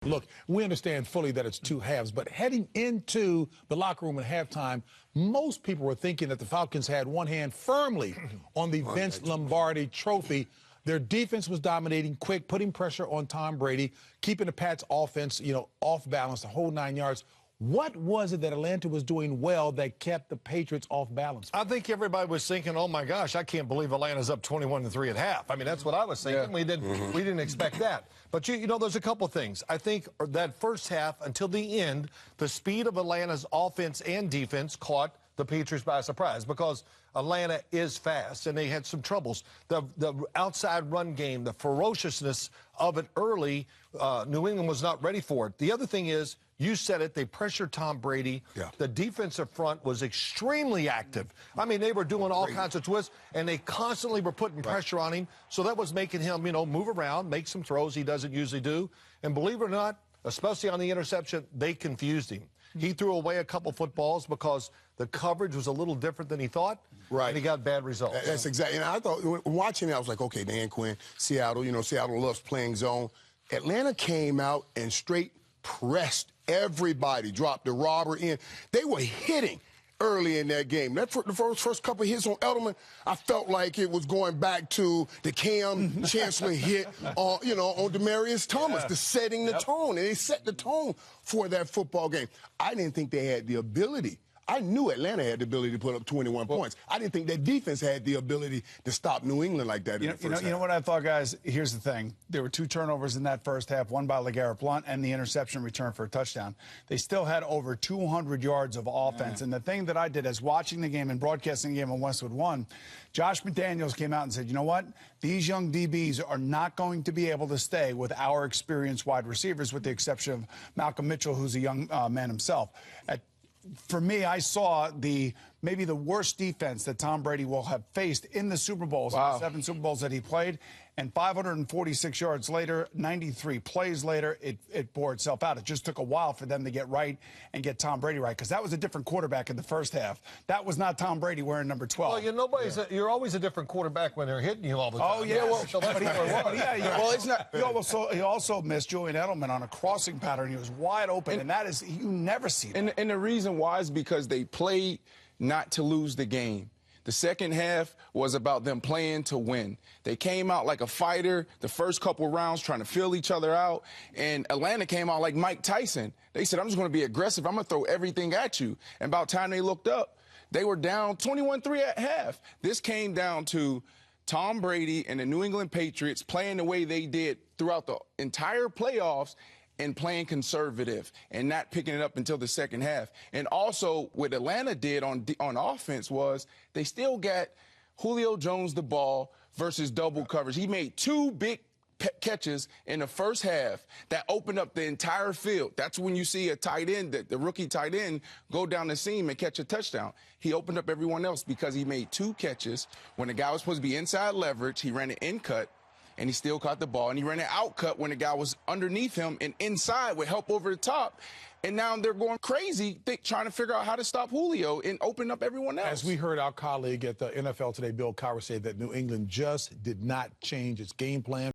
Look, we understand fully that it's two halves, but heading into the locker room at halftime, most people were thinking that the Falcons had one hand firmly on the Vince Lombardi trophy. Their defense was dominating, quick, putting pressure on Tom Brady, keeping the Pats' offense, off balance, the whole 9 yards. What was it that Atlanta was doing well that kept the Patriots off balance? I think everybody was thinking, oh, my gosh, I can't believe Atlanta's up 21-3 at half. I mean, that's what I was thinking. Yeah. We didn't expect that. But, there's a couple things. I think that first half until the end, the speed of Atlanta's offense and defense caught the Patriots by surprise because Atlanta is fast, and they had some troubles. The outside run game, the ferociousness of it early, New England was not ready for it. The other thing is, you said it, they pressured Tom Brady. Yeah. The defensive front was extremely active. I mean, they were doing all kinds of twists, and they constantly were putting pressure on him. So that was making him, move around, make some throws he doesn't usually do. And believe it or not, especially on the interception, they confused him. He threw away a couple footballs because the coverage was a little different than he thought, and he got bad results. That's exactly. And I thought, watching it, I was like, okay, Dan Quinn, Seattle, Seattle loves playing zone. Atlanta came out and straight pressed everybody, dropped the robber in. They were hitting early in that game. The first couple of hits on Edelman, I felt like it was going back to the Cam Chancellor hit on Demaryius Thomas, the setting the tone. And they set the tone for that football game. I didn't think they had the ability. I knew Atlanta had the ability to put up 21 points. I didn't think that defense had the ability to stop New England like that in the first half. You know what I thought, guys? Here's the thing. There were 2 turnovers in that first half, one by LeGarrette Blount and the interception return for a touchdown. They still had over 200 yards of offense. And the thing that I did as watching the game and broadcasting the game on Westwood One, Josh McDaniels came out and said, you know what? These young DBs are not going to be able to stay with our experienced wide receivers, with the exception of Malcolm Mitchell, who's a young man himself. For me, I saw maybe the worst defense that Tom Brady will have faced in the Super Bowls, the 7 Super Bowls that he played. And 546 yards later, 93 plays later, it bore itself out. It just took a while for them to get right and get Tom Brady right, because that was a different quarterback in the first half. That was not Tom Brady wearing number 12. Well, you're always a different quarterback when they're hitting you all the time. Oh, yeah. Well, it's not. He also missed Julian Edelman on a crossing pattern. He was wide open, and that is, you never see that. And the reason why is because they played not to lose the game. The second half was about them playing to win. They came out like a fighter the first couple rounds, trying to feel each other out. And Atlanta came out like Mike Tyson. They said, I'm just going to be aggressive. I'm going to throw everything at you. And about time they looked up, they were down 21-3 at half. This came down to Tom Brady and the New England Patriots playing the way they did throughout the entire playoffs, and playing conservative and not picking it up until the second half. And also what Atlanta did on offense was they still got Julio Jones the ball versus double coverage. He made 2 big catches in the first half that opened up the entire field. That's when you see a tight end, the rookie tight end, go down the seam and catch a touchdown. He opened up everyone else because he made 2 catches. When the guy was supposed to be inside leverage, he ran an in cut, and he still caught the ball, and he ran an out cut when the guy was underneath him and inside with help over the top. And now they're going crazy trying to figure out how to stop Julio and open up everyone else. As we heard our colleague at the NFL Today, Bill Cowher, say that New England just did not change its game plan.